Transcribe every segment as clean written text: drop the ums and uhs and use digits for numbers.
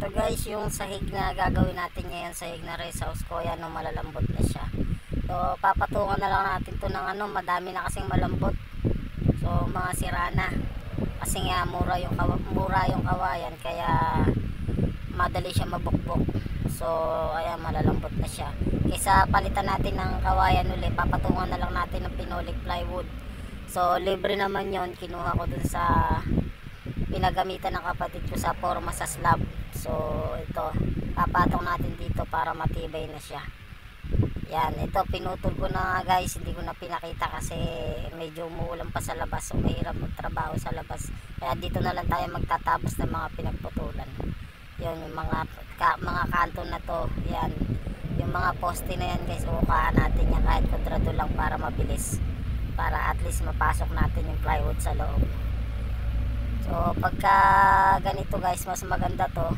Ito guys, yung sahig na gagawin natin ngayon, sahig na rest house ko. Yan, no, malalambot na siya. So papatungan na lang natin to ng ano, madami na kasing malambot. So mga sira na. Kasi nga mura yung kawayan, kaya madali siya mabukbok. So ayan, malalambot na siya. Kaysa palitan natin ng kawayan ulit, papatungan na lang natin ng pinolik plywood. So libre naman yon, kinuha ko dun sa pinagamitan ng kapatid ko sa forma sa slab. So ito, papatong natin dito para matibay na siya. Yan, ito pinutol ko na guys, hindi ko na pinakita kasi medyo umuulan pa sa labas, so mahirap magtrabaho sa labas. Kaya dito na lang tayo magtatapos ng mga pinagputulan. Yan, yung mga kanto na to, yan. Yung mga poste na yan guys, ukaan natin yan kahit kwadrado lang para mabilis. Para at least mapasok natin yung plywood sa loob. So pagka ganito guys, mas maganda to.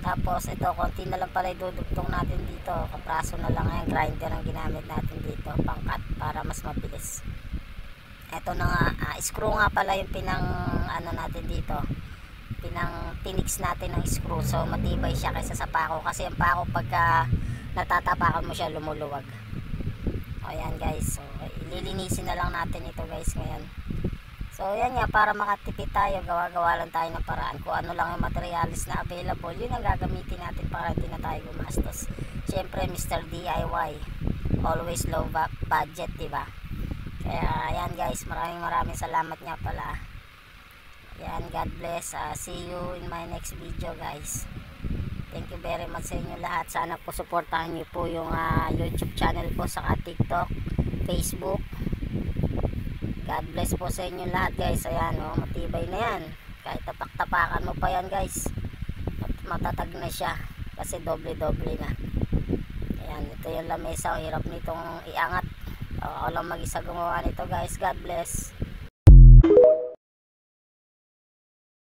Tapos ito, konti na lang pala idudugtong natin dito. Kapraso na lang, yung grinder ang ginamit natin dito, pangkat, para mas mabilis. Ito na nga, screw nga pala yung ano natin dito, pinix natin ng screw. So matibay siya kaysa sa pako, kasi ang pako pagka natatapakan mo siya, lumuluwag. O yan guys, so ililinisin na lang natin ito guys ngayon. So yan nga, para makatipid tayo, gawa-gawa lang tayo ng paraan. Kung ano lang yung materials na available, yun ang gagamitin natin para hindi na tayo gumastos. Siyempre Mr. DIY, always low budget, diba? Kaya yan guys, maraming salamat nga pala. Yan, God bless. See you in my next video guys. Thank you very much sa inyo lahat. Sana po supportahan nyo po yung YouTube channel po, saka TikTok, Facebook. God bless po sa inyo lahat guys. Ayan, oh, matibay na yan. Kahit tapak-tapakan mo pa yan guys, matatag na siya. Kasi doble-doble na. Ayan, ito yung lamesa. Hirap nitong iangat. Ako lang mag-isa gumawa nito guys. God bless.